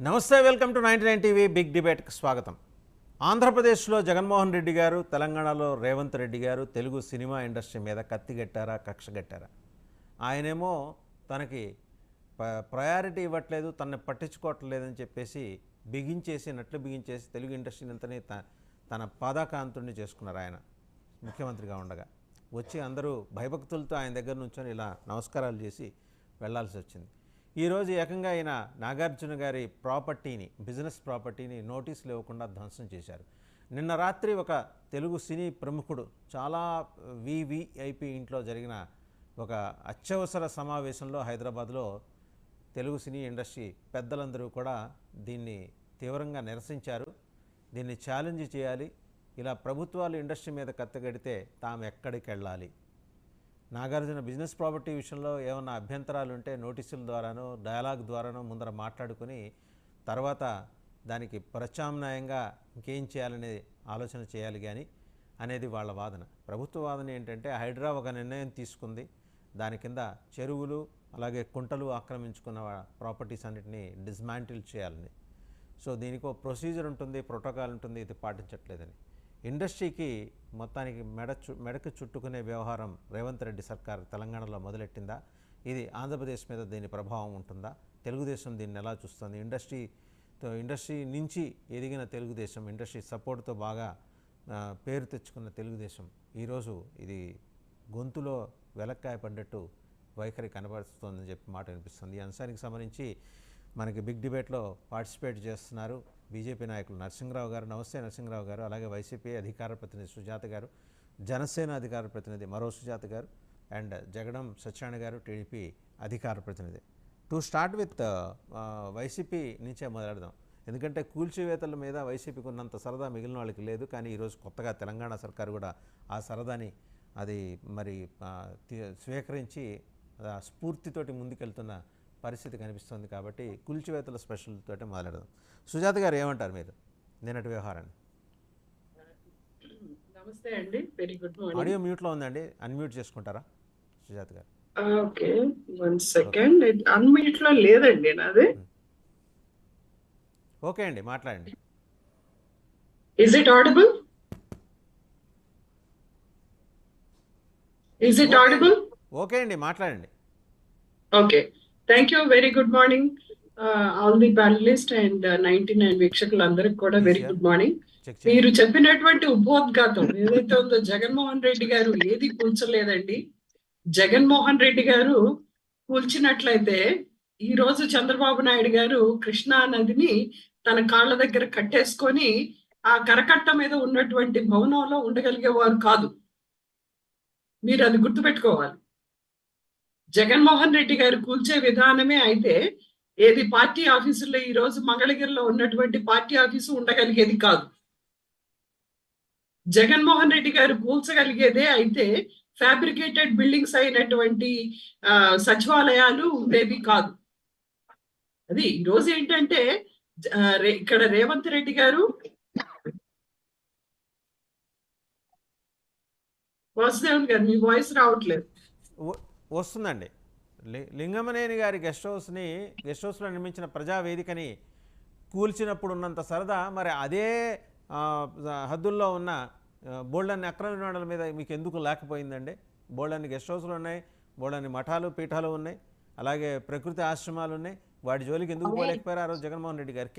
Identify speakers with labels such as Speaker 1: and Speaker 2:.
Speaker 1: నమస్తే, welcome to 99 TV big డిబేట్కి స్వాగతం. ఆంధ్రప్రదేశ్లో జగన్మోహన్ రెడ్డి గారు, తెలంగాణలో రేవంత్ రెడ్డి గారు తెలుగు సినిమా ఇండస్ట్రీ మీద కత్తిగట్టారా, కక్షగట్టారా? ఆయనేమో తనకి ప్రయారిటీ ఇవ్వట్లేదు, తనని పట్టించుకోవట్లేదని చెప్పేసి నట్లు బిగించేసి తెలుగు ఇండస్ట్రీని అంతనే తన పాదాకాంతుడిని చేసుకున్నారు. ఆయన ముఖ్యమంత్రిగా ఉండగా వచ్చి అందరూ భయభక్తులతో ఆయన దగ్గర నుంచొని ఇలా నమస్కారాలు చేసి వెళ్లాల్సి వచ్చింది. ఈరోజు ఏకంగా ఆయన నాగార్జున గారి బిజినెస్ ప్రాపర్టీని నోటీసులు ఇవ్వకుండా ధ్వంసం చేశారు. నిన్న రాత్రి ఒక తెలుగు సినీ ప్రముఖుడు చాలా వివిఐపి ఇంట్లో జరిగిన ఒక అత్యవసర సమావేశంలో హైదరాబాద్లో తెలుగు సినీ ఇండస్ట్రీ పెద్దలందరూ కూడా దీన్ని తీవ్రంగా నిరసించారు. దీన్ని ఛాలెంజ్ చేయాలి, ఇలా ప్రభుత్వాలు ఇండస్ట్రీ మీద కత్తగడితే తాము ఎక్కడికి వెళ్ళాలి, నాగార్జున బిజినెస్ ప్రాపర్టీ విషయంలో ఏమన్నా అభ్యంతరాలు ఉంటే నోటీసుల ద్వారానో డయలాగ్ ద్వారానో ముందర మాట్లాడుకొని తర్వాత దానికి ప్రత్యామ్నాయంగా ఇంకేం చేయాలనే ఆలోచన చేయాలి కానీ అనేది వాళ్ళ వాదన. ప్రభుత్వ వాదన ఏంటంటే హైడ్రా ఒక నిర్ణయం తీసుకుంది, దాని కింద చెరువులు అలాగే కుంటలు ఆక్రమించుకున్న ప్రాపర్టీస్ అన్నిటినీ డిస్మాంటిల్ చేయాలని. సో దీనికి ప్రొసీజర్ ఉంటుంది, ప్రోటోకాల్ ఉంటుంది, ఇది పాటించట్లేదని ఇండస్ట్రీకి మొత్తానికి మెడకు చుట్టుకునే వ్యవహారం రేవంత్ రెడ్డి సర్కార్ తెలంగాణలో మొదలెట్టిందా? ఇది ఆంధ్రప్రదేశ్ మీద దీని ప్రభావం ఉంటుందా? తెలుగుదేశం దీన్ని ఎలా చూస్తుంది? ఇండస్ట్రీ నుంచి ఎదిగిన తెలుగుదేశం, ఇండస్ట్రీ సపోర్ట్తో బాగా పేరు తెచ్చుకున్న తెలుగుదేశం ఈరోజు ఇది గొంతులో వెలక్కాయ పడ్డట్టు వైఖరి కనబరుస్తుందని చెప్పి మాట వినిపిస్తుంది. ఈ అంశానికి సంబంధించి మనకి బిగ్ డిబేట్లో పార్టిసిపేట్ చేస్తున్నారు బీజేపీ నాయకులు నరసింహరావు గారు. నమస్తే నరసింహరావు గారు. అలాగే వైసీపీ అధికార ప్రతినిధి సుజాత గారు, జనసేన అధికార ప్రతినిధి మరో సుజాత గారు, అండ్ జగడం సత్యనారాయణ గారు, టీడీపీ అధికార ప్రతినిధి. టు స్టార్ట్ విత్ వైసీపీ నుంచే మొదలెడదాం. ఎందుకంటే కూల్చివేతల మీద వైసీపీకి ఉన్నంత సరదా మిగిలిన వాళ్ళకి లేదు. కానీ ఈరోజు కొత్తగా తెలంగాణ సర్కారు కూడా ఆ సరదాని అది మరి స్వీకరించి స్ఫూర్తితోటి ముందుకెళ్తున్న పరిస్థితి కనిపిస్తుంది. కాబట్టి కూల్చివేతల స్పెషల్ తోటి మొదలెడదాం. సుజాత గారు ఏమంటారు మీరు నిన్నటి వ్యవహారాన్ని?
Speaker 2: నమస్తే అండి, వెరీ గుడ్ మార్నింగ్.
Speaker 1: ఆడియో మ్యూట్లో ఉందండి, అన్మ్యూట్ చేసుకుంటారా సుజాత గారు?
Speaker 2: Okay, 1 second. అన్మ్యూట్ లో లేదండి నాది.
Speaker 1: ఓకే అండి, మాట్లాడండి.
Speaker 2: Is it audible?
Speaker 1: ఓకే అండి, మాట్లాడండి.
Speaker 2: Okay, thank you. Very good morning all the panellist and 99 వీక్షకులందరికి కూడా వెరీ గుడ్ మార్నింగ్. మీరు చెప్పినటువంటి ఉపోద్ఘాతం ఏదైతే ఉందో, జగన్మోహన్ రెడ్డి గారు ఏది కూల్చలేదండి. జగన్మోహన్ రెడ్డి గారు కూల్చినట్లయితే ఈ రోజు చంద్రబాబు నాయుడు గారు కృష్ణా నదిని తన కాళ్ళ దగ్గర కట్టేసుకొని ఆ కరకట్ట మీద ఉన్నటువంటి భవనంలో ఉండగలిగేవారు కాదు. మీరు అది గుర్తుపెట్టుకోవాలి. జగన్మోహన్ రెడ్డి గారు కూల్చే విధానమే అయితే ఏది పార్టీ ఆఫీసులో ఈ రోజు మంగళగిరిలో ఉన్నటువంటి పార్టీ ఆఫీసు ఉండగలిగేది కాదు. జగన్మోహన్ రెడ్డి గారు కూల్చగలిగేదే అయితే ఫ్యాబ్రికేటెడ్ బిల్డింగ్స్ అయినటువంటి సచివాలయాలు ఉండేవి కాదు. అది ఈరోజు ఏంటంటే ఇక్కడ రేవంత్ రెడ్డి గారు, వాసుదేవన్ గారు మీ వాయిస్ రావట్లేదు.
Speaker 1: వస్తుందండి. లింగమనేని గారి గెస్ట్ హౌస్లో నిర్మించిన ప్రజావేదికని కూల్చినప్పుడు ఉన్నంత సరదా మరి అదే హద్దుల్లో ఉన్న బోల్డన్ని అక్రమ నిర్మాణాల మీద మీకు ఎందుకు లేకపోయిందండి? బోల్డన్ని గెస్ట్ హౌస్లు ఉన్నాయి, బోల్డన్ని మఠాలు పీఠాలు ఉన్నాయి, అలాగే ప్రకృతి ఆశ్రమాలు ఉన్నాయి. వాటి జోలికి ఎందుకు పోలేకపోయారు ఆ రోజు జగన్మోహన్ రెడ్డి గారు?